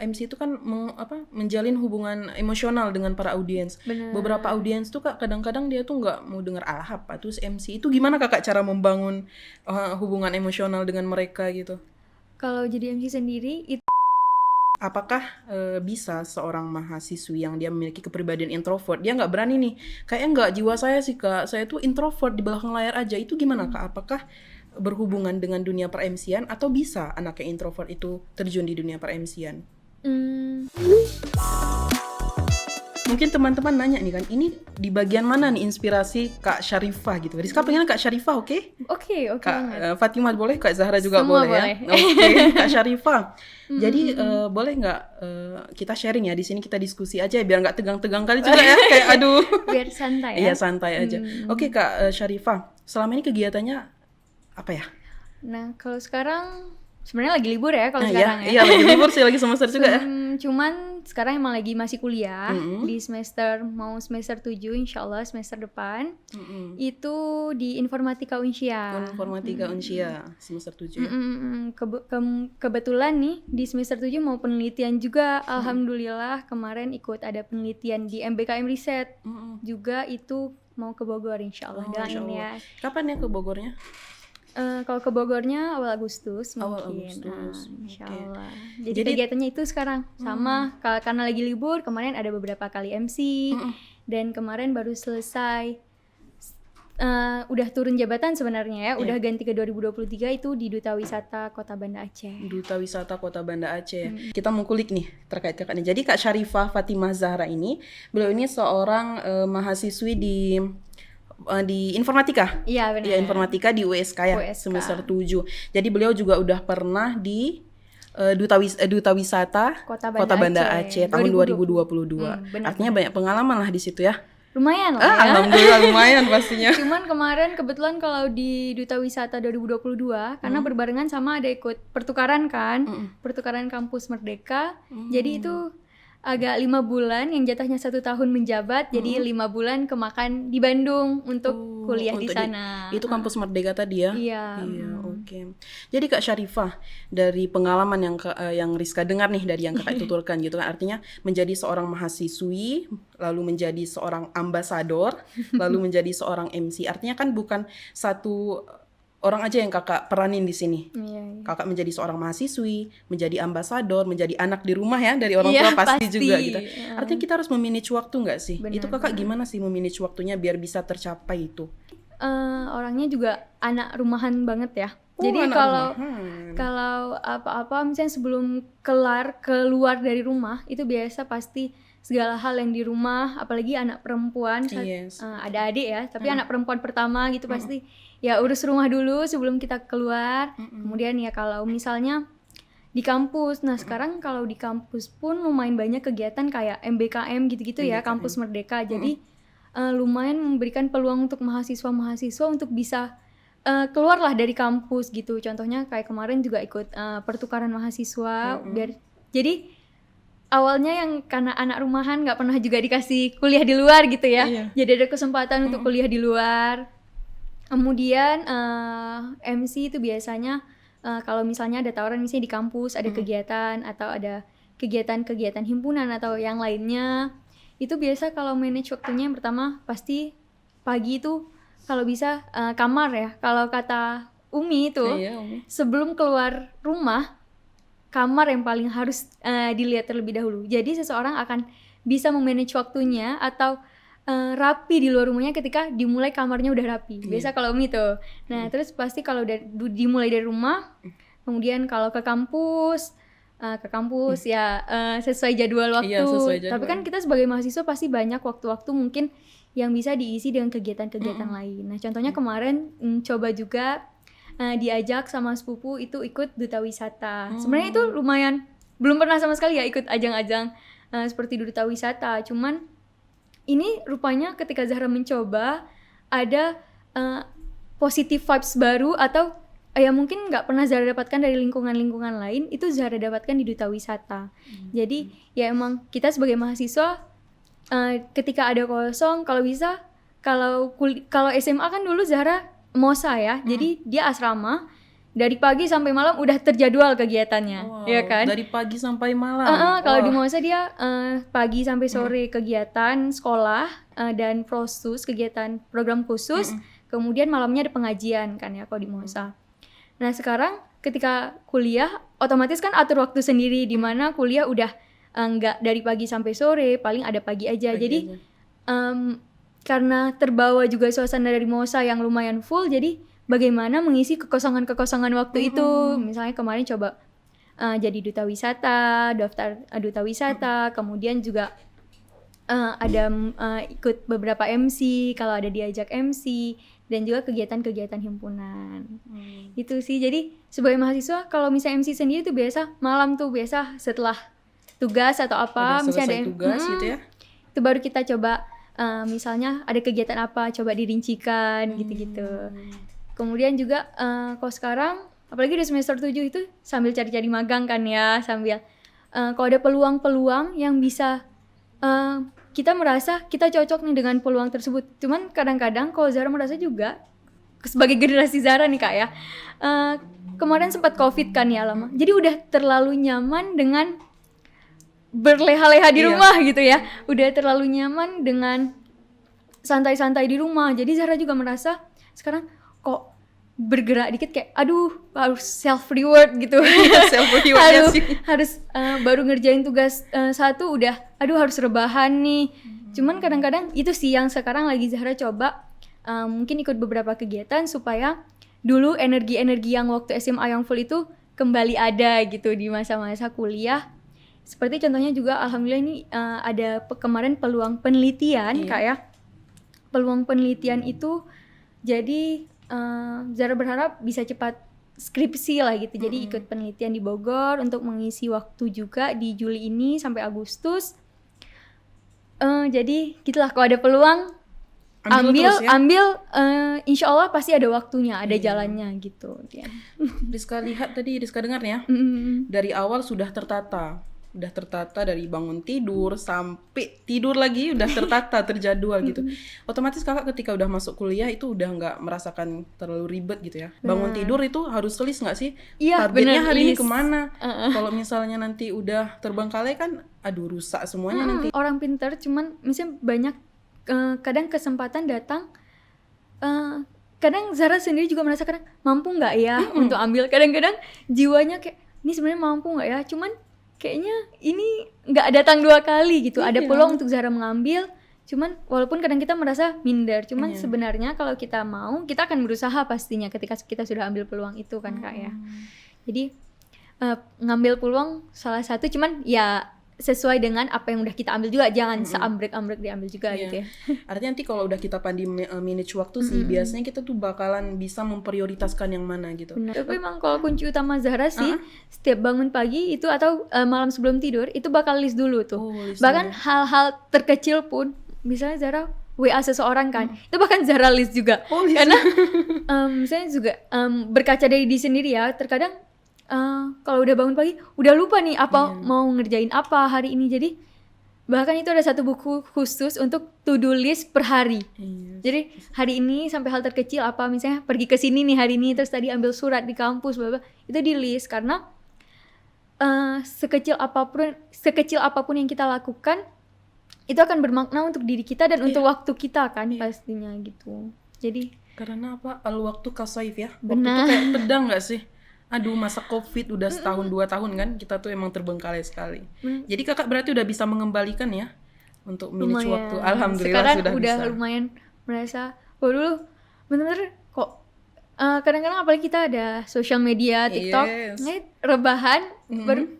MC itu kan menjalin hubungan emosional dengan para audiens. Bener. Beberapa audiens tuh Kak kadang-kadang dia tuh nggak mau dengar apa. Terus MC itu gimana Kakak cara membangun hubungan emosional dengan mereka gitu? Kalau jadi MC sendiri itu Apakah bisa seorang mahasiswi yang dia memiliki kepribadian introvert, dia nggak berani nih, kayaknya nggak jiwa saya sih Kak, saya tuh introvert di belakang layar aja, itu gimana Kak? Apakah berhubungan dengan dunia per-MC-an atau bisa anak yang introvert itu terjun di dunia per-MC-an? Mungkin teman-teman nanya nih kan, ini di bagian mana nih inspirasi Kak Syarifah gitu. Rizka pengen Kak Syarifah, oke? Oke Kak Fatimah boleh, Kak Zahra juga Semua boleh ya. Oke, Kak Syarifah. Jadi boleh nggak kita sharing ya di sini, kita diskusi aja biar nggak tegang-tegang kali juga ya. Kayak aduh. biar santai ya. Iya santai aja. Oke Kak Syarifah, selama ini kegiatannya apa ya? Nah, kalau sekarang sebenarnya lagi libur ya kalau sekarang ya. Iya lagi libur sih, lagi semester juga ya. Cuman sekarang emang lagi masih kuliah di semester 7 insyaallah semester depan. Itu di Informatika Unsia. Informatika Unsia semester 7 ya. Kebetulan nih di semester 7 mau penelitian juga. Alhamdulillah kemarin ikut ada penelitian di MBKM Riset. Juga itu mau ke Bogor insyaallah. Doain ya. Kapan ya ke Bogornya? Kalau ke Bogornya awal Agustus Awal mungkin. Agustus. Insyaallah. Jadi kegiatannya itu sekarang sama karena lagi libur, kemarin ada beberapa kali MC dan kemarin baru selesai udah turun jabatan sebenarnya ya, udah ganti ke 2023 itu di Duta Wisata Kota Banda Aceh. Duta Wisata Kota Banda Aceh. Kita mau kulik nih terkait kakak nih. Jadi Kak Syarifah Fatimah Zahra ini, beliau ini seorang mahasiswi di informatika. Iya benar. Ya, informatika di USK ya, semester 7. Jadi beliau juga udah pernah di Duta Wisata Kota Banda Aceh tahun 2022. Artinya banyak pengalaman lah di situ ya. Lumayan lah ya. Alhamdulillah lumayan pastinya. Cuman kemarin kebetulan kalau di Duta Wisata 2022 karena berbarengan sama ada ikut pertukaran kan, pertukaran kampus Merdeka. Jadi itu agak 5 bulan yang jatahnya 1 tahun menjabat, jadi 5 bulan kemakan di Bandung untuk kuliah di sana. Itu kampus Merdeka tadi ya? Iya. Oke. Jadi Kak Syarifah, dari pengalaman yang Rizka dengar nih dari yang kakak tuturkan gitu kan, artinya menjadi seorang mahasiswi, lalu menjadi seorang ambasador, lalu menjadi seorang MC. Artinya kan bukan satu orang aja yang kakak peranin di sini. Iya. Kakak menjadi seorang mahasiswi, menjadi ambasador, menjadi anak di rumah ya dari orang tua pasti juga gitu. Artinya kita harus memanage waktu nggak sih? Benar, itu kakak gimana sih memanage waktunya biar bisa tercapai itu? Orangnya juga anak rumahan banget ya. Jadi kalau apa-apa misalnya sebelum keluar dari rumah itu biasa pasti segala hal yang di rumah, apalagi anak perempuan, ada adik ya, tapi anak perempuan pertama gitu pasti ya urus rumah dulu sebelum kita keluar. Kemudian ya kalau misalnya di kampus, nah sekarang kalau di kampus pun lumayan banyak kegiatan kayak MBKM gitu-gitu ya, kampus Merdeka. Jadi lumayan memberikan peluang untuk mahasiswa-mahasiswa untuk bisa keluarlah dari kampus gitu. Contohnya kayak kemarin juga ikut pertukaran mahasiswa jadi awalnya yang karena anak rumahan nggak pernah juga dikasih kuliah di luar gitu ya. Jadi ada kesempatan untuk kuliah di luar. Kemudian MC itu biasanya kalau misalnya ada tawaran misalnya di kampus ada kegiatan atau ada kegiatan-kegiatan himpunan atau yang lainnya, itu biasa kalau manage waktunya yang pertama pasti pagi itu kalau bisa kamar ya. Kalau kata Umi itu sebelum keluar rumah kamar yang paling harus dilihat terlebih dahulu. Jadi seseorang akan bisa memanage waktunya atau rapi di luar rumahnya ketika dimulai kamarnya udah rapi. Biasa kalau Umi tuh. Nah, terus pasti kalau dimulai dari rumah, kemudian kalau ke kampus ya sesuai jadwal waktu. Sesuai jadwal. Tapi kan kita sebagai mahasiswa pasti banyak waktu-waktu mungkin yang bisa diisi dengan kegiatan-kegiatan lain. Nah, contohnya kemarin coba juga diajak sama sepupu itu ikut Duta Wisata. Sebenarnya itu lumayan, belum pernah sama sekali ya ikut ajang-ajang seperti Duta Wisata. Cuman ini rupanya ketika Zahra mencoba ada positive vibes baru atau ya mungkin nggak pernah Zahra dapatkan dari lingkungan-lingkungan lain, itu Zahra dapatkan di Duta Wisata. Jadi ya emang kita sebagai mahasiswa ketika ada kosong, kalau bisa kalau SMA kan dulu Zahra MOSA ya, jadi dia asrama. dari pagi sampai malam udah terjadwal kegiatannya, Wow, ya kan? dari pagi sampai malam. Kalau di Mosa dia pagi sampai sore kegiatan sekolah dan prosus, kegiatan program khusus, kemudian malamnya ada pengajian kan ya kalau di Mosa. Nah sekarang ketika kuliah otomatis kan atur waktu sendiri, di mana kuliah udah nggak dari pagi sampai sore, paling ada pagi aja. Jadi karena terbawa juga suasana dari Mosa yang lumayan full, jadi bagaimana mengisi kekosongan waktu itu. Misalnya kemarin coba jadi duta wisata, daftar duta wisata, kemudian juga ada ikut beberapa MC kalau ada diajak MC, dan juga kegiatan-kegiatan himpunan. Itu sih. Jadi sebagai mahasiswa kalau misalnya MC sendiri tuh biasa malam tuh, biasa setelah tugas atau apa, misalnya ada tugas gitu ya. Itu baru kita coba misalnya ada kegiatan apa, coba dirincikan gitu-gitu. Kemudian juga kalau sekarang apalagi di semester 7 itu sambil cari-cari magang kan ya, sambil kalau ada peluang-peluang yang bisa kita merasa kita cocok nih dengan peluang tersebut. Cuman kadang-kadang kalau Zara merasa juga sebagai generasi Zara nih Kak ya, kemarin sempat Covid kan ya lama. Jadi udah terlalu nyaman dengan berleha-leha di rumah gitu ya. Udah terlalu nyaman dengan santai-santai di rumah. Jadi Zara juga merasa sekarang kok bergerak dikit kayak aduh harus self reward gitu. Self reward harus baru ngerjain tugas satu udah aduh harus rebahan nih. Cuman kadang-kadang itu sih yang sekarang lagi Zahra coba, mungkin ikut beberapa kegiatan supaya dulu energi-energi yang waktu SMA yang full itu kembali ada gitu di masa-masa kuliah. Seperti contohnya juga alhamdulillah ini ada kemarin peluang penelitian Kak ya. Peluang penelitian itu jadi Zara berharap bisa cepat skripsi lah gitu. Jadi ikut penelitian di Bogor untuk mengisi waktu juga di Juli ini sampai Agustus. Jadi gitulah, kalau ada peluang ambil insya Allah pasti ada waktunya, ada jalannya gitu. Rizka lihat tadi, Rizka dengar ya, dari awal sudah tertata dari bangun tidur sampai tidur lagi udah tertata, terjadwal gitu. Otomatis kakak ketika udah masuk kuliah itu udah nggak merasakan terlalu ribet gitu ya. Bangun tidur itu harus list nggak sih? Iya, targetnya hari ini kemana? Kalau misalnya nanti udah terbengkalai kan, aduh rusak semuanya nanti. Orang pintar, cuman misalnya banyak kadang kesempatan datang. Kadang Zara sendiri juga merasa kadang mampu nggak ya untuk ambil. Kadang-kadang jiwanya kayak ini sebenarnya mampu nggak ya? Cuman kayaknya ini nggak datang 2 kali gitu. Ada peluang untuk Zara mengambil, cuman walaupun kadang kita merasa minder, cuman sebenarnya kalau kita mau, kita akan berusaha pastinya ketika kita sudah ambil peluang itu kan Kak ya. Jadi ngambil peluang salah satu, cuman ya sesuai dengan apa yang udah kita ambil juga, jangan seambrek-ambrek diambil juga gitu ya. Artinya nanti kalau udah kita pandai manage waktu sih, biasanya kita tuh bakalan bisa memprioritaskan yang mana gitu. Benar. Tapi memang kalau kunci utama Zahra sih, setiap bangun pagi itu atau malam sebelum tidur itu bakal list dulu tuh. Bahkan hal-hal terkecil pun, misalnya Zahra WA seseorang kan, itu bahkan Zahra list juga. Karena misalnya juga berkaca dari diri sendiri ya, terkadang kalau udah bangun pagi udah lupa nih apa mau ngerjain apa hari ini. Jadi bahkan itu ada satu buku khusus untuk to do list per hari. Jadi hari ini sampai hal terkecil apa, misalnya pergi ke sini nih hari ini, terus tadi ambil surat di kampus itu di list. Karena sekecil apapun yang kita lakukan itu akan bermakna untuk diri kita dan untuk waktu kita kan pastinya gitu. Jadi karena apa, al-waktu kasaif ya, waktu tuh kayak pedang nggak sih? Aduh, masa Covid udah setahun 2 tahun kan, kita tuh emang terbengkalai sekali. Jadi kakak berarti udah bisa mengembalikan ya untuk manage waktu. Alhamdulillah sekarang sudah udah bisa. Lumayan merasa, dulu bener-bener kok kadang-kadang apalagi kita ada sosial media, TikTok, rebahan baru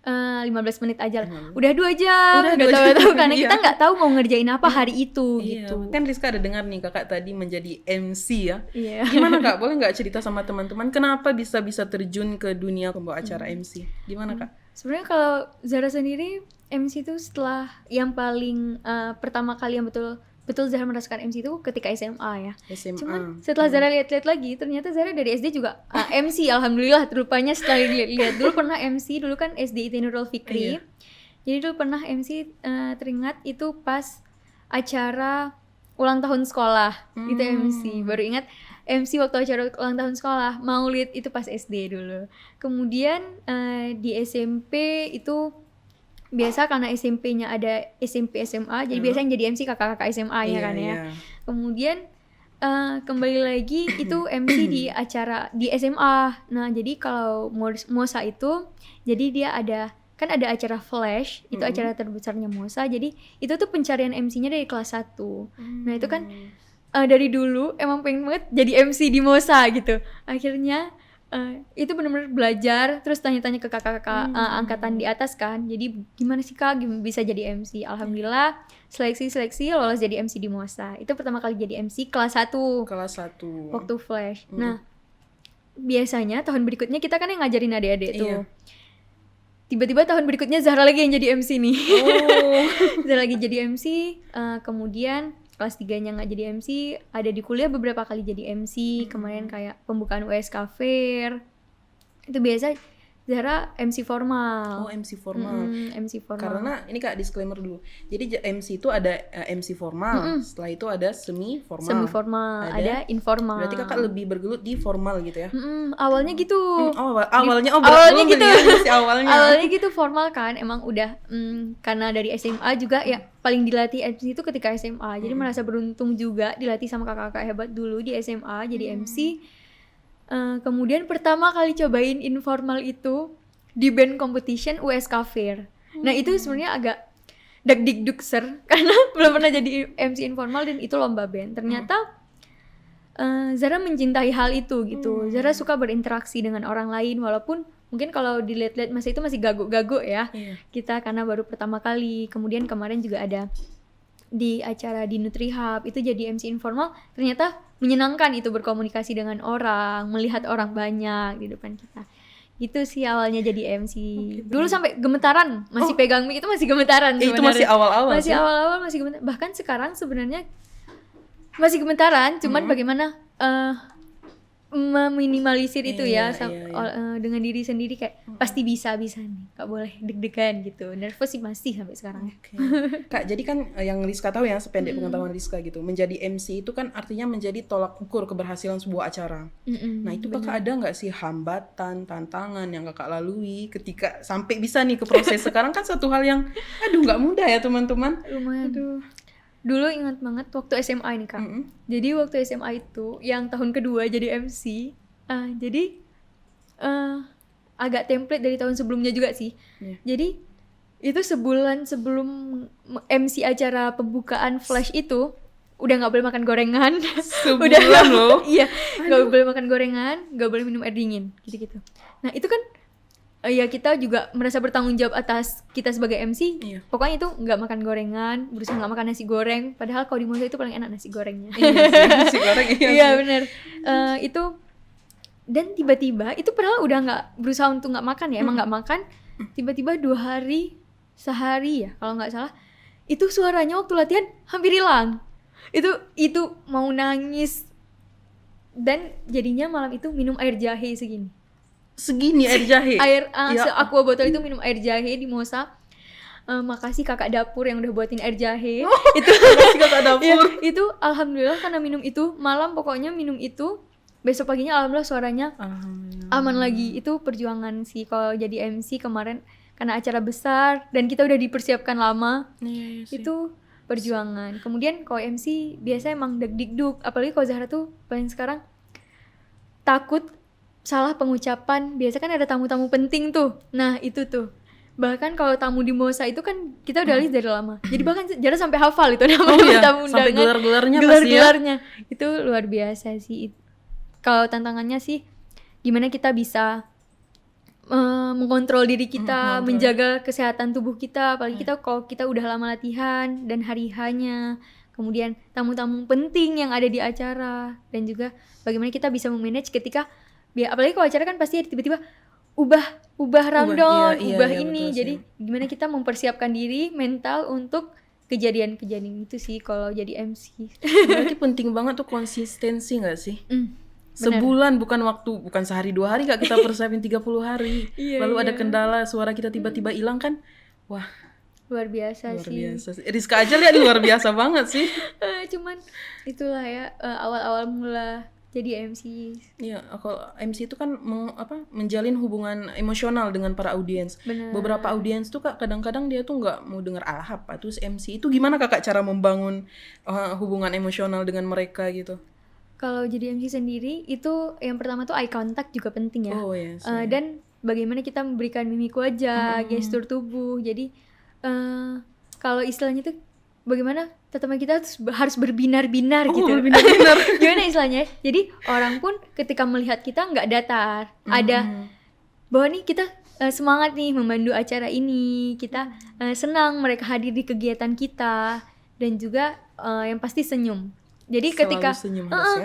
15 menit aja lah. Udah 2 jam, udah tahu karena kita nggak tahu mau ngerjain apa hari itu gitu. Kan Rizka ada dengar nih kakak tadi menjadi MC ya. Gimana Kak? Boleh nggak cerita sama teman-teman kenapa bisa terjun ke dunia pembawa acara MC? Gimana Kak? Sebenarnya kalau Zara sendiri MC itu setelah yang paling pertama kali yang betul Zara merasakan MC itu ketika SMA ya. Cuman setelah Zara lihat-lihat lagi, ternyata Zara dari SD juga MC. Alhamdulillah, terlupanya setelah lihat dulu pernah MC, dulu kan SD IT Nurul Fikri. Jadi dulu pernah MC, teringat itu pas acara ulang tahun sekolah itu MC. Baru ingat MC waktu acara ulang tahun sekolah. Maulid itu pas SD dulu. Kemudian di SMP itu biasa karena SMP-nya ada SMP SMA, jadi biasanya jadi MC kakak-kakak SMA ya kan ya. Kemudian kembali lagi itu MC di acara di SMA. Nah, jadi kalau Mosa itu jadi dia ada acara flash, itu acara terbesarnya Mosa. Jadi itu tuh pencarian MC-nya dari kelas 1. Nah, itu kan dari dulu emang pengen banget jadi MC di Mosa gitu. Akhirnya itu benar-benar belajar, terus tanya-tanya ke kakak-kakak angkatan di atas kan. Jadi gimana sih Kak bisa jadi MC? Alhamdulillah seleksi lolos jadi MC di Mosa. Itu pertama kali jadi MC kelas 1. Kelas 1. Waktu flash. Nah, biasanya tahun berikutnya kita kan yang ngajarin adik-adik tuh. Tiba-tiba tahun berikutnya Zahra lagi yang jadi MC nih. Zahra lagi jadi MC, kemudian kelas 3-nya nggak jadi MC, ada di kuliah beberapa kali jadi MC. Kemarin kayak pembukaan USK Fair. Itu biasa Zahra MC formal. Oh, MC formal. MC formal. Karena ini Kak disclaimer dulu. Jadi MC itu ada MC formal, setelah itu ada semi formal. Semi formal, ada informal. Berarti Kakak lebih bergelut di formal gitu ya? Awalnya gitu. Awalnya gitu. Ya, masih awalnya. Awalnya gitu formal kan, emang udah karena dari SMA juga ya paling dilatih MC itu ketika SMA. Jadi merasa beruntung juga dilatih sama kakak-kakak hebat dulu di SMA jadi MC. Kemudian pertama kali cobain informal itu di band competition USK Fair. Nah itu sebenarnya agak deg-deg-dugser karena belum pernah jadi MC informal dan itu lomba band. Ternyata Zahra mencintai hal itu gitu. Zahra suka berinteraksi dengan orang lain walaupun mungkin kalau dilihat-lihat masa itu masih gaguk-gaguk ya kita karena baru pertama kali. Kemudian kemarin juga ada di acara di Nutrihub itu jadi MC informal, ternyata menyenangkan itu berkomunikasi dengan orang, melihat orang banyak di depan kita. Gitu sih awalnya jadi MC. Dulu sampai gemetaran, masih pegang mic itu masih gemetaran sebenarnya. Itu masih awal-awal. Masih awal-awal masih gemetaran. Bahkan sekarang sebenarnya masih gemetaran, cuman bagaimana meminimalisir itu ya dengan diri sendiri kayak pasti bisa nih, gak boleh deg-degan gitu. Nervous sih masih sampai sekarang. Kak, jadi kan yang Rizka tahu ya, sependek pengetahuan Rizka gitu, menjadi MC itu kan artinya menjadi tolak ukur keberhasilan sebuah acara. Nah itu Kakak ada nggak sih hambatan, tantangan yang Kakak lalui ketika sampai bisa nih ke proses sekarang kan satu hal yang nggak mudah ya teman-teman. Lumayan. Dulu ingat banget waktu SMA ini Kak. Jadi waktu SMA itu yang tahun kedua jadi MC, jadi agak template dari tahun sebelumnya juga sih. Jadi itu sebulan sebelum MC acara pembukaan flash itu udah nggak boleh makan gorengan. Sebulan loh. Iya, nggak boleh makan gorengan, nggak boleh minum air dingin, gitu-gitu. Nah itu kan ya kita juga merasa bertanggung jawab atas kita sebagai MC. Pokoknya itu nggak makan gorengan, berusaha nggak makan nasi goreng. Padahal kalau di Mosa itu paling enak nasi gorengnya. Nasi goreng iya benar. Itu dan tiba-tiba itu padahal udah nggak berusaha untuk nggak makan ya, emang nggak makan. Tiba-tiba 2 hari, sehari ya kalau nggak salah, itu suaranya waktu latihan hampir hilang. Itu mau nangis dan jadinya malam itu minum air jahe segini air jahe. Aqua botol itu minum air jahe di Mosa. Makasih kakak dapur yang udah buatin air jahe. Itu makasih kakak dapur. Itu alhamdulillah karena minum itu malam, pokoknya minum itu besok paginya alhamdulillah suaranya aman lagi. Itu perjuangan sih kalau jadi MC kemarin karena acara besar dan kita udah dipersiapkan lama. Itu perjuangan. Kemudian kalau MC biasa emang deg-deg-dug, apalagi kalau Zahra tuh paling sekarang takut salah pengucapan. Biasa kan ada tamu-tamu penting tuh. Nah itu tuh bahkan kalau tamu di Mosa itu kan kita udah list dari lama. Jadi bahkan Zahra sampai hafal itu nama tamu undangan. Sampai gelar-gelarnya itu luar biasa sih. Kalau tantangannya sih gimana kita bisa mengontrol diri kita, menjaga kesehatan tubuh kita. Apalagi kalau kita udah lama latihan dan hari-hanya. Kemudian tamu-tamu penting yang ada di acara. Dan juga bagaimana kita bisa memanage ketika apalagi kalau acara kan pasti tiba-tiba ubah rundown, ini. Jadi gimana kita mempersiapkan diri mental untuk kejadian-kejadian itu sih kalau jadi MC. Berarti penting banget tuh konsistensi nggak sih? Sebulan bukan sehari 2 hari Kak, kita persiapin 30 hari. Lalu ada kendala, suara kita tiba-tiba hilang kan. Wah, luar biasa Luar sih. biasa sih. Rizka aja lihat luar biasa banget sih. Cuman itulah ya, awal-awal mula jadi MC. Iya, kalau MC itu kan menjalin hubungan emosional dengan para audiens. Benar. Beberapa audiens tuh Kak kadang-kadang dia tuh nggak mau dengar apa. Terus MC itu gimana Kakak cara membangun hubungan emosional dengan mereka gitu? Kalau jadi MC sendiri itu yang pertama tuh eye contact juga penting ya. Oh yes. Dan bagaimana kita memberikan mimik wajah, gestur tubuh. Jadi kalau istilahnya tuh bagaimana teman kita harus berbinar-binar gitu. Berbinar-binar. Gimana istilahnya? Jadi orang pun ketika melihat kita nggak datar, ada bahwa nih kita semangat nih memandu acara ini, kita senang mereka hadir di kegiatan kita, dan juga yang pasti senyum. Jadi ketika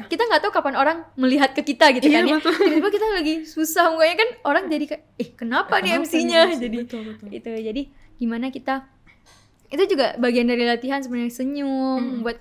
kita nggak tahu kapan orang melihat ke kita gitu kan ya, tiba-tiba kita lagi susah mukanya kan, orang jadi kayak kenapa nih MC-nya, jadi betul. itu. Jadi gimana kita, itu juga bagian dari latihan sebenarnya, senyum, buat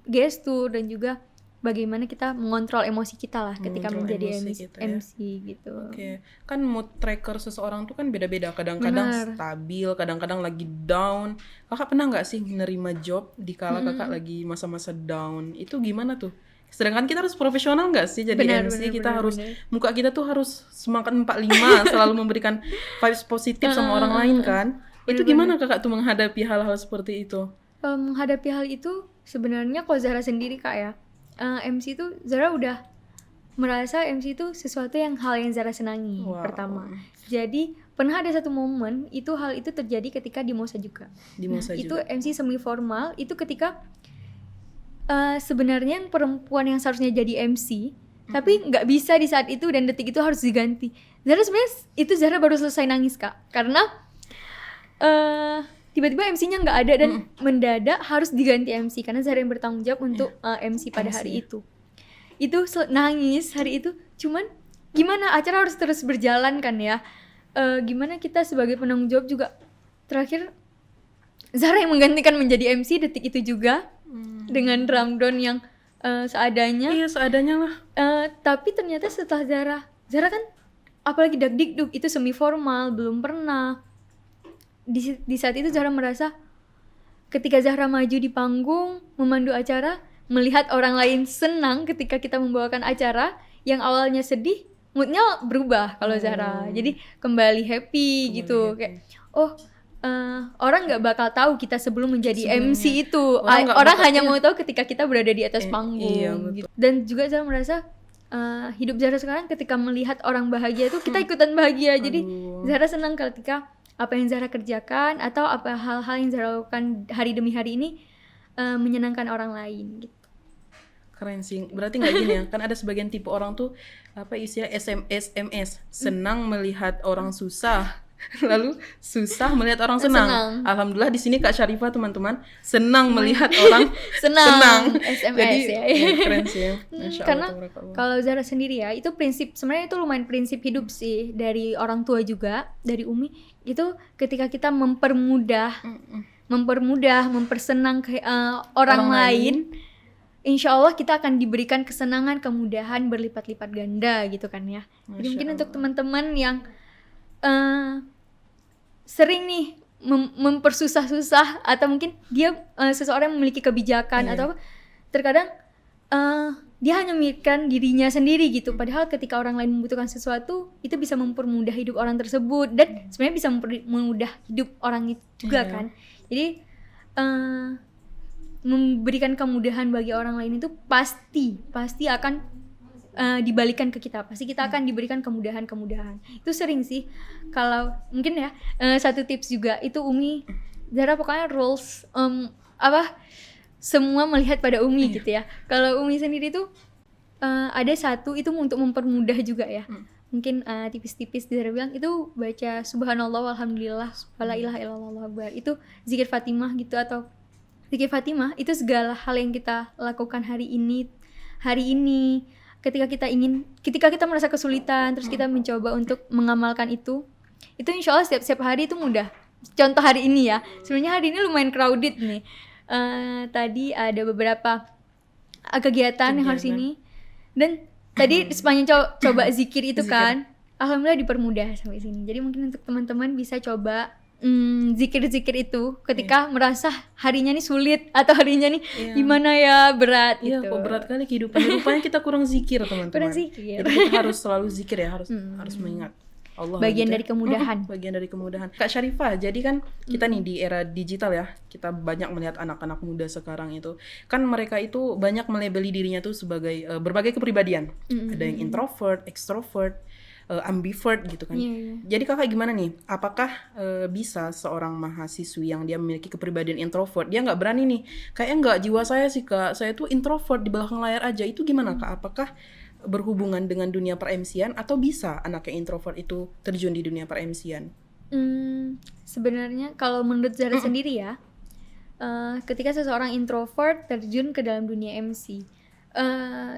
gestur, dan juga bagaimana kita mengontrol emosi kita lah ketika menjadi MC gitu. Oke. Kan mood tracker seseorang tuh kan beda-beda, kadang-kadang stabil, kadang-kadang lagi down. Kakak pernah nggak sih menerima job di kala kakak lagi masa-masa down? Itu gimana tuh? Sedangkan kita harus profesional nggak sih jadi MC? Kita harus muka kita tuh harus semangat 45, selalu memberikan vibes positif sama orang lain kan? Itu gimana kakak tuh menghadapi hal-hal seperti itu? Menghadapi hal itu sebenarnya kalau Zahra sendiri Kak ya, MC itu Zahra udah merasa MC itu sesuatu hal yang Zahra senangi. Pertama. Jadi pernah ada satu momen itu hal itu terjadi ketika di Mosa juga. Itu MC semi formal itu ketika sebenarnya yang perempuan yang seharusnya jadi MC tapi nggak bisa di saat itu dan detik itu harus diganti. Zahra sebenarnya itu Zahra baru selesai nangis Kak, karena tiba-tiba MC-nya nggak ada dan mendadak harus diganti MC karena Zahra yang bertanggung jawab untuk MC pada hari itu. Itu nangis hari itu, cuman gimana acara harus terus berjalan kan ya. Gimana kita sebagai penanggung jawab juga, terakhir Zahra yang menggantikan menjadi MC detik itu juga dengan rundown yang seadanya. Iya, seadanya lah. Tapi ternyata setelah Zahra kan apalagi dagdikduk itu semi formal, belum pernah. Di saat itu Zahra merasa ketika Zahra maju di panggung memandu acara, melihat orang lain senang ketika kita membawakan acara, yang awalnya sedih moodnya berubah kalau Zahra, jadi kembali happy gitu. Kayak orang nggak bakal tahu kita sebelum menjadi MC itu, orang hanya mau tahu ketika kita berada di atas panggung gitu. Dan juga Zahra merasa hidup Zahra sekarang ketika melihat orang bahagia itu kita ikutan bahagia. Jadi Zahra senang ketika apa yang Zahra kerjakan atau apa hal-hal yang Zahra lakukan hari demi hari ini menyenangkan orang lain gitu. Keren sih. Berarti nggak gini ya, kan ada sebagian tipe orang tuh istilah SMS, senang melihat orang susah, lalu susah melihat orang senang. Alhamdulillah di sini Kak Syarifah teman-teman senang melihat orang senang. SMS. Jadi ya. Keren sih ya. Masya Karena Allah, kalau Zahra sendiri ya, itu sebenarnya itu lumayan prinsip hidup sih dari orang tua juga, dari Umi. Itu ketika kita mempermudah, mempersenang orang lain, insya Allah kita akan diberikan kesenangan, kemudahan berlipat-lipat ganda gitu kan ya. Jadi mungkin untuk teman-teman yang sering nih mempersusah-susah, atau mungkin dia seseorang yang memiliki kebijakan atau terkadang dia hanya memikirkan dirinya sendiri gitu, padahal ketika orang lain membutuhkan sesuatu itu bisa mempermudah hidup orang tersebut dan sebenarnya bisa mempermudah hidup orang itu juga kan. Jadi memberikan kemudahan bagi orang lain itu pasti akan dibalikan ke kita, pasti kita akan diberikan kemudahan. Itu sering sih. Kalau mungkin ya satu tips juga itu Umi Zahra pokoknya rules semua melihat pada Umi gitu ya. Kalau Umi sendiri tuh ada satu itu untuk mempermudah juga ya. Mungkin tipis-tipis Zahra bilang itu baca subhanallah walhamdulillah wala ilaha illallah Allahu akbar. Itu zikir Fatimah gitu, atau zikir Fatimah itu segala hal yang kita lakukan hari ini ketika kita merasa kesulitan terus kita mencoba untuk mengamalkan itu insya Allah setiap hari itu mudah. Contoh hari ini ya, sebenarnya hari ini lumayan crowded nih. Tadi ada beberapa kegiatan yang harus ini, dan tadi sepanjang coba zikir itu kan, alhamdulillah dipermudah sampai sini. Jadi mungkin untuk teman-teman bisa coba zikir-zikir itu ketika merasa harinya nih sulit atau harinya nih gimana ya, berat Iya, gitu. kok berat kali kehidupan. Rupanya kita kurang zikir, teman-teman. Kurang zikir. Jadi kita harus selalu zikir ya, harus mengingat Allah. Bagian gitu dari kemudahan. Bagian dari kemudahan. Kak Syarifah, jadi kan kita nih di era digital ya, kita banyak melihat anak-anak muda sekarang itu, kan mereka itu banyak melabeli dirinya tuh sebagai berbagai kepribadian. Ada yang introvert, extrovert, ambivert gitu kan. Jadi kakak gimana nih? Apakah bisa seorang mahasiswi yang dia memiliki kepribadian introvert, dia nggak berani nih, kayaknya nggak jiwa saya sih kak, saya tuh introvert di belakang layar aja, itu gimana kak? Apakah berhubungan dengan dunia per-MC-an atau bisa anak yang introvert itu terjun di dunia per-MC-an? Sebenarnya kalau menurut Zara sendiri ya, ketika seseorang introvert terjun ke dalam dunia MC,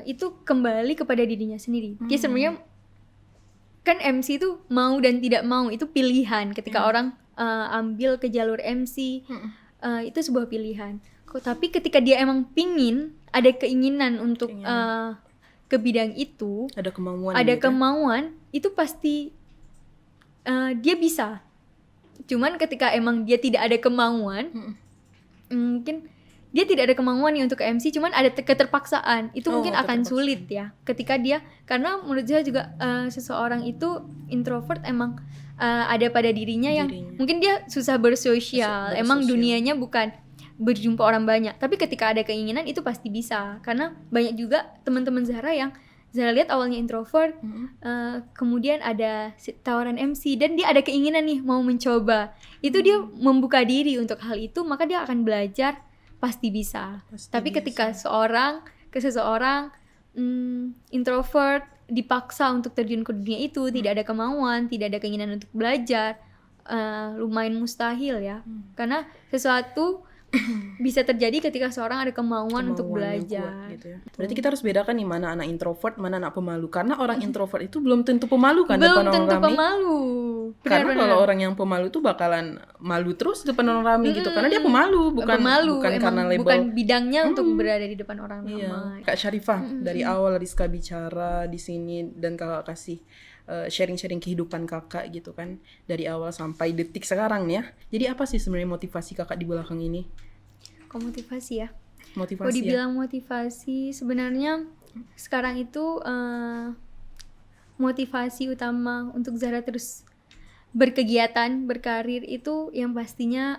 itu kembali kepada dirinya sendiri. Dia sebenarnya kan MC itu mau dan tidak mau, itu pilihan. Ketika orang ambil ke jalur MC, itu sebuah pilihan. Tapi ketika dia emang ada keinginan untuk ke bidang itu, ada kemauan ada gitu kemauan, itu pasti dia bisa. Cuman ketika emang dia tidak ada kemauan, mungkin dia tidak ada kemauan nih untuk ke MC, cuman ada keterpaksaan, itu mungkin akan sulit ya ketika dia, karena menurut saya juga seseorang itu introvert emang ada pada dirinya yang mungkin dia susah bersosial, emang dunianya bukan berjumpa orang banyak, tapi ketika ada keinginan itu pasti bisa. Karena banyak juga teman-teman Zahra yang Zahra lihat awalnya introvert, kemudian ada tawaran MC dan dia ada keinginan nih mau mencoba, itu dia membuka diri untuk hal itu, maka dia akan belajar, pasti bisa. Tapi ketika seseorang introvert dipaksa untuk terjun ke dunia itu, tidak ada kemauan, tidak ada keinginan untuk belajar, lumayan mustahil ya. Karena sesuatu bisa terjadi ketika seorang ada kemauan untuk belajar kuat, gitu ya. Berarti kita harus bedakan nih mana anak introvert, mana anak pemalu. Karena orang introvert itu belum tentu pemalu kan depan orang rame. Belum tentu pemalu. Karena kalau orang yang pemalu itu bakalan malu terus depan orang rame gitu. Karena dia pemalu, bukan karena label. Bukan bidangnya untuk berada di depan orang ramai. Kak Syarifah, dari awal Rizka bicara di sini dan kakak kasih sharing-sharing kehidupan kakak gitu kan, dari awal sampai detik sekarang nih ya. Jadi apa sih sebenarnya motivasi kakak di belakang ini? Kok motivasi ya? Motivasi. Kalau dibilang motivasi, sebenarnya sekarang itu motivasi utama untuk Zahra terus berkegiatan, berkarir itu yang pastinya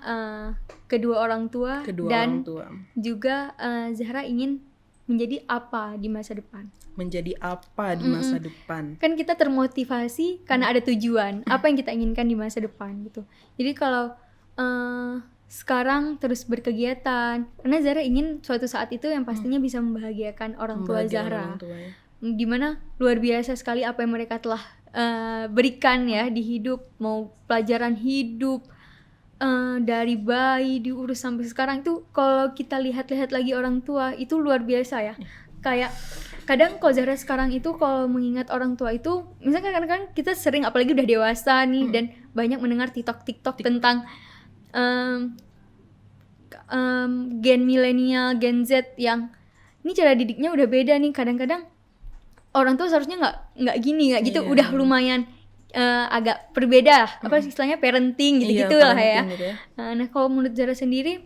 kedua orang tua dan juga Zahra ingin menjadi apa di masa depan. Menjadi apa di masa depan? Kan kita termotivasi karena ada tujuan, apa yang kita inginkan di masa depan gitu. Jadi kalau sekarang terus berkegiatan, karena Zahra ingin suatu saat itu yang pastinya bisa membahagiakan orang tua Zahra. Dimana luar biasa sekali apa yang mereka telah berikan ya di hidup, mau pelajaran hidup, dari bayi diurus sampai sekarang itu, kalau kita lihat-lihat lagi orang tua itu luar biasa ya. Kayak kadang kalau Zahra sekarang itu kalau mengingat orang tua itu, misalkan kadang-kadang kita sering, apalagi udah dewasa nih dan banyak mendengar TikTok tentang gen milenial, gen Z yang ini cara didiknya udah beda nih. Kadang-kadang orang tua seharusnya nggak gini, nggak gitu, udah lumayan agak berbeda, apa istilahnya parenting gitu lah ya. Gitu ya. Nah kalau menurut Zahra sendiri,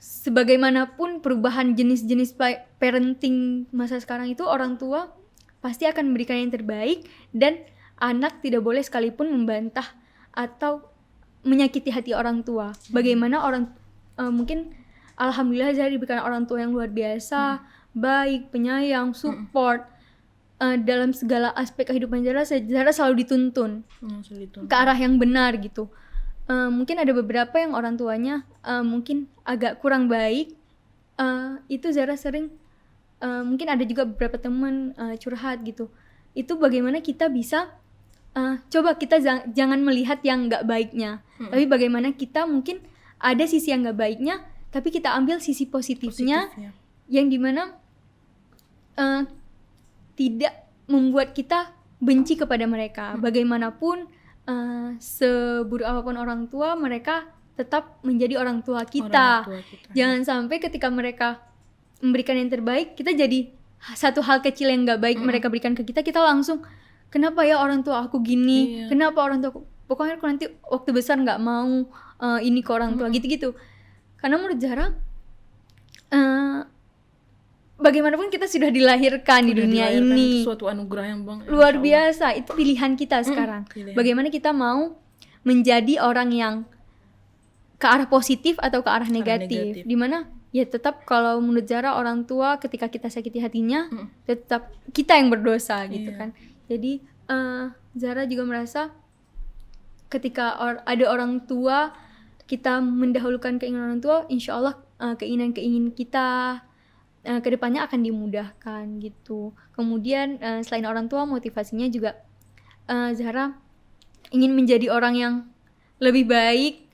sebagaimanapun perubahan jenis-jenis parenting masa sekarang itu, orang tua pasti akan memberikan yang terbaik dan anak tidak boleh sekalipun membantah atau menyakiti hati orang tua. Bagaimana orang mungkin alhamdulillah Zahra diberikan orang tua yang luar biasa, baik, penyayang, support dalam segala aspek kehidupan Zahra selalu dituntun ke arah yang benar gitu. Mungkin ada beberapa yang orang tuanya mungkin agak kurang baik, itu Zahra sering mungkin ada juga beberapa teman curhat gitu. Itu bagaimana kita bisa coba kita jangan melihat yang nggak baiknya, tapi bagaimana kita mungkin ada sisi yang nggak baiknya, tapi kita ambil sisi positifnya. Yang dimana tidak membuat kita benci kepada mereka. Bagaimanapun seburuk apapun orang tua, mereka tetap menjadi orang tua kita. Jangan sampai ketika mereka memberikan yang terbaik, kita jadi satu hal kecil yang nggak baik mereka berikan ke kita, kita langsung kenapa ya orang tua aku gini, kenapa orang tua aku, pokoknya aku nanti waktu besar nggak mau ini ke orang tua gitu-gitu. Karena menurut Zahra bagaimanapun kita sudah dilahirkan di dunia ini, itu suatu anugerah yang luar biasa. Itu pilihan kita sekarang. Bagaimana kita mau menjadi orang yang ke arah positif atau ke arah negatif. Dimana ya tetap kalau menurut Zahra orang tua ketika kita sakiti hatinya tetap kita yang berdosa gitu kan. Jadi Zahra juga merasa ketika ada orang tua, kita mendahulukan keinginan orang tua, insya Allah keinginan kita kedepannya akan dimudahkan gitu. Kemudian selain orang tua, motivasinya juga Zahra ingin menjadi orang yang lebih baik,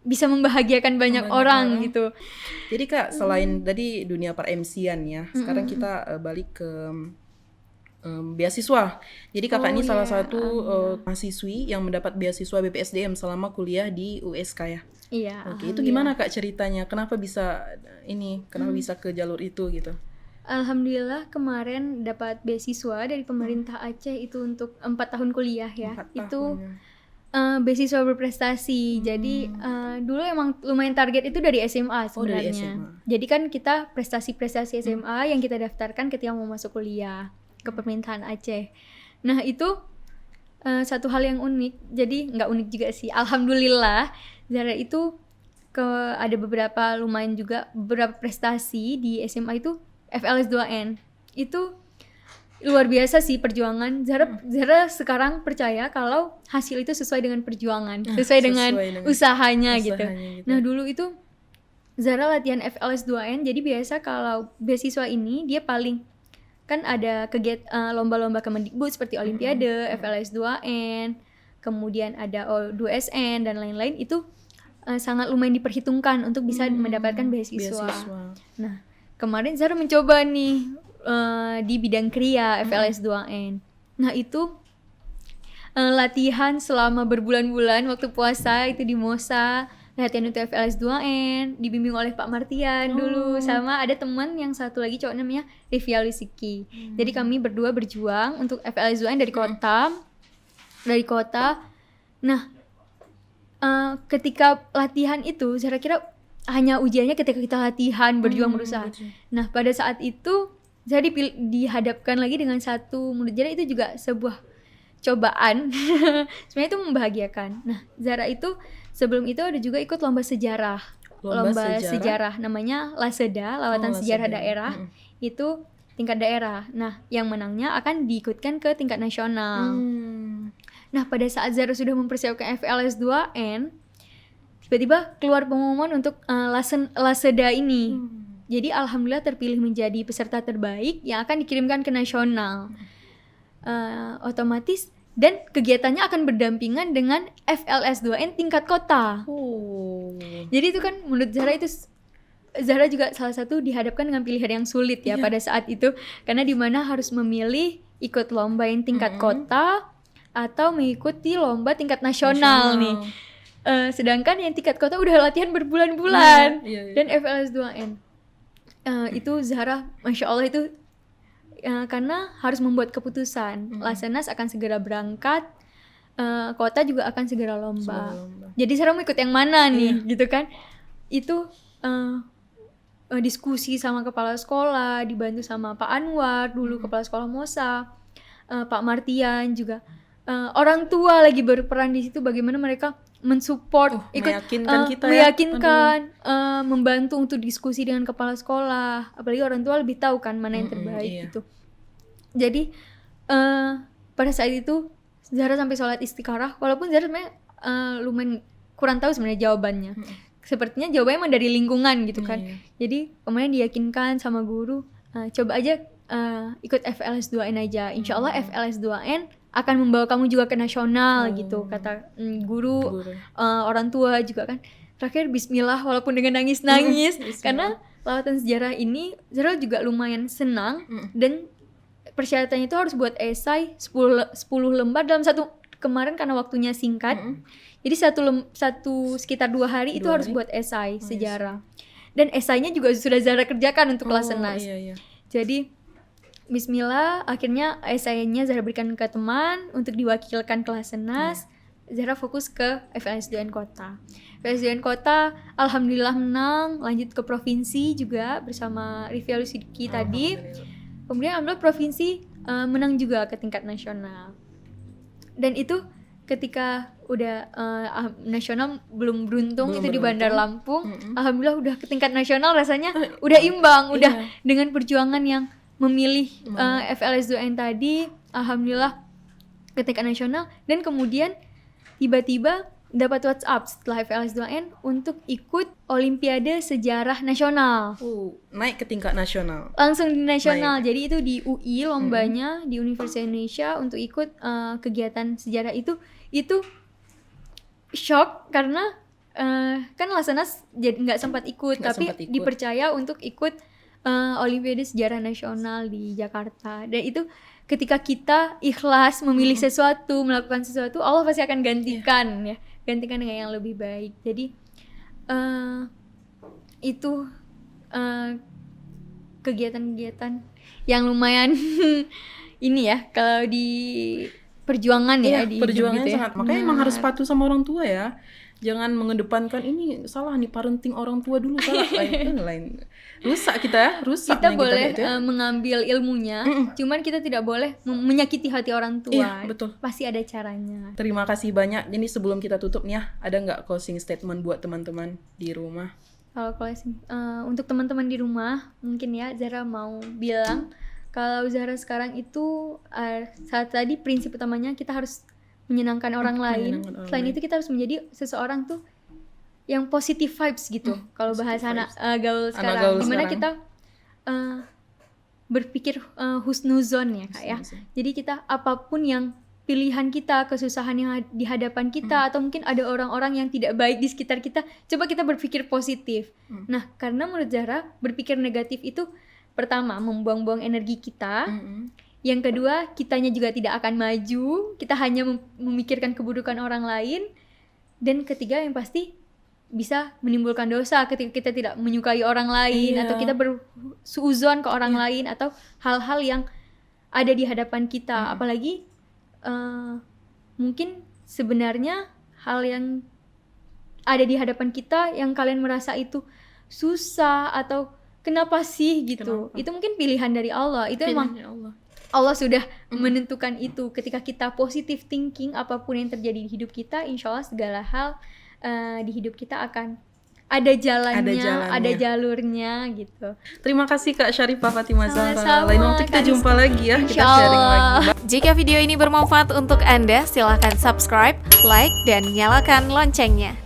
bisa membahagiakan banyak orang gitu. Jadi Kak, selain tadi dunia per MC-an ya, sekarang kita balik ke beasiswa. Jadi Kakak ini salah satu mahasiswi yang mendapat beasiswa BPSDM selama kuliah di USK ya. Iya. Oke, itu gimana Kak ceritanya? Kenapa bisa bisa ke jalur itu gitu? Alhamdulillah kemarin dapat beasiswa dari pemerintah Aceh itu untuk 4 tahun kuliah ya. 4 itu tahun, beasiswa berprestasi. Jadi dulu emang lumayan target itu dari SMA sebenarnya. Dari SMA. Jadi kan kita prestasi-prestasi SMA yang kita daftarkan ketika mau masuk kuliah ke pemerintahan Aceh. Nah itu satu hal yang unik. Jadi nggak unik juga sih. Alhamdulillah Zahra itu ada beberapa prestasi di SMA itu FLS 2N. Itu luar biasa sih perjuangan. Zahra sekarang percaya kalau hasil itu sesuai dengan perjuangan, sesuai dengan usahanya gitu. Nah dulu itu Zahra latihan FLS 2N. Jadi biasa kalau beasiswa ini dia paling kan ada lomba-lomba Kemendikbud seperti Olimpiade, FLS 2N, kemudian ada O2SN dan lain-lain. Itu sangat lumayan diperhitungkan untuk bisa mendapatkan beasiswa. Nah kemarin Zahra mencoba nih di bidang kriya FLS 2N. Nah itu latihan selama berbulan-bulan waktu puasa itu di Mosa, latihan untuk FLS 2N, dibimbing oleh Pak Martian dulu, sama ada teman yang satu lagi cowok namanya Rivia Lusiki. Jadi kami berdua berjuang untuk FLS 2N dari kota. Nah ketika latihan itu saya kira hanya ujiannya ketika kita latihan berjuang berusaha. Nah pada saat itu saya dihadapkan lagi dengan satu, menurut Zahra itu juga sebuah cobaan. Sebenarnya itu membahagiakan. Nah Zahra itu sebelum itu ada juga ikut lomba sejarah namanya LASEDA, Lawatan Sejarah Daerah. Itu tingkat daerah. Nah yang menangnya akan diikutkan ke tingkat nasional. Nah pada saat Zahra sudah mempersiapkan FLS 2N, tiba-tiba keluar pengumuman untuk LASEDA ini. Jadi alhamdulillah terpilih menjadi peserta terbaik yang akan dikirimkan ke nasional. Otomatis dan kegiatannya akan berdampingan dengan FLS 2N tingkat kota. Jadi itu kan menurut Zahra itu Zahra juga salah satu dihadapkan dengan pilihan yang sulit ya pada saat itu, karena dimana harus memilih ikut lomba yang tingkat kota atau mengikuti lomba tingkat nasional nih. Sedangkan yang tingkat kota udah latihan berbulan-bulan dan FLS 2N itu Zahra Masya Allah itu karena harus membuat keputusan. Lasenas akan segera berangkat, kota juga akan segera lomba. Jadi Zahra mau ikut yang mana nih gitu kan. Itu diskusi sama kepala sekolah, dibantu sama Pak Anwar dulu kepala sekolah Mosa, Pak Martian juga. Orang tua lagi berperan di situ, bagaimana mereka mensupport, meyakinkan, membantu untuk diskusi dengan kepala sekolah. Apalagi orang tua lebih tahu kan mana yang terbaik gitu. Jadi pada saat itu Zahra sampai sholat istikharah, walaupun Zahra sebenarnya lumayan kurang tahu sebenarnya jawabannya. Sepertinya jawabannya emang dari lingkungan gitu kan. Jadi kemudian diyakinkan sama guru, coba aja ikut FLS 2N aja. Insya Allah FLS 2N akan membawa kamu juga ke nasional gitu, kata guru. Orang tua juga kan. Terakhir bismillah walaupun dengan nangis-nangis karena lawatan sejarah ini Zahra juga lumayan senang dan persyaratannya itu harus buat esai 10 lembar dalam satu, kemarin karena waktunya singkat. Jadi sekitar 2 hari itu harus buat esai sejarah. Dan esainya juga sudah Zahra kerjakan untuk kelas senas. Jadi bismillah, akhirnya esainya Zahra berikan ke teman untuk diwakilkan kelas senas. Zahra fokus ke FLS2N Kota. FLS2N Kota alhamdulillah menang, lanjut ke provinsi juga bersama Rifia Lusidki tadi. Kemudian alhamdulillah provinsi menang juga ke tingkat nasional. Dan itu ketika udah nasional belum beruntung itu di Bandar Lampung. Alhamdulillah udah ke tingkat nasional rasanya udah imbang, udah dengan perjuangan yang memilih FLS2N tadi, alhamdulillah ke tingkat nasional. Dan kemudian tiba-tiba dapat WhatsApp setelah FLS2N untuk ikut Olimpiade Sejarah Nasional. Naik ke tingkat nasional. Langsung di nasional. Jadi itu di UI lombanya di Universitas Indonesia untuk ikut kegiatan sejarah itu shock karena kan Lasanas jadi nggak sempat ikut, tapi dipercaya untuk ikut Olimpiade Sejarah Nasional di Jakarta. Dan itu ketika kita ikhlas memilih sesuatu, melakukan sesuatu, Allah pasti akan gantikan ya, gantikan dengan yang lebih baik. Jadi itu kegiatan-kegiatan yang lumayan ini ya kalau di perjuangan ya, di perjuangannya gitu ya. sangat. Makanya emang harus patuh sama orang tua ya. Jangan mengedepankan ini salah nih, parenting orang tua dulu salah, lain rusak kita ya, rusak kita boleh mengambil ilmunya, cuman kita tidak boleh menyakiti hati orang tua. Iya, betul. Pasti ada caranya. Terima kasih banyak. Ini sebelum kita tutup nih ya, ada nggak closing statement buat teman-teman di rumah? Kalau untuk teman-teman di rumah, mungkin ya Zahra mau bilang kalau Zahra sekarang itu saat tadi prinsip utamanya kita harus menyenangkan orang lain. Selain itu kita harus menjadi seseorang tuh yang positive vibes gitu. Kalau bahasa anak gaul sekarang, dimana kita berpikir husnuzon ya Kak ya. Jadi kita apapun yang pilihan kita, kesusahan yang di hadapan kita, atau mungkin ada orang-orang yang tidak baik di sekitar kita, coba kita berpikir positif. Nah, karena menurut Zahra berpikir negatif itu pertama membuang-buang energi kita. Yang kedua, kitanya juga tidak akan maju, kita hanya memikirkan keburukan orang lain. Dan ketiga yang pasti bisa menimbulkan dosa ketika kita tidak menyukai orang lain, atau kita bersuuzon ke orang lain, atau hal-hal yang ada di hadapan kita. Apalagi mungkin sebenarnya hal yang ada di hadapan kita yang kalian merasa itu susah atau kenapa sih gitu. Itu mungkin pilihan dari Allah. Itu emang Allah sudah menentukan itu. Ketika kita positive thinking, apapun yang terjadi di hidup kita, insya Allah segala hal di hidup kita akan ada jalannya, ada jalurnya gitu. Terima kasih Kak Syarifah Fatimah Zahra. Lain waktu kita jumpa lagi ya, kita sharing lagi. Jika video ini bermanfaat untuk Anda, silakan subscribe, like, dan nyalakan loncengnya.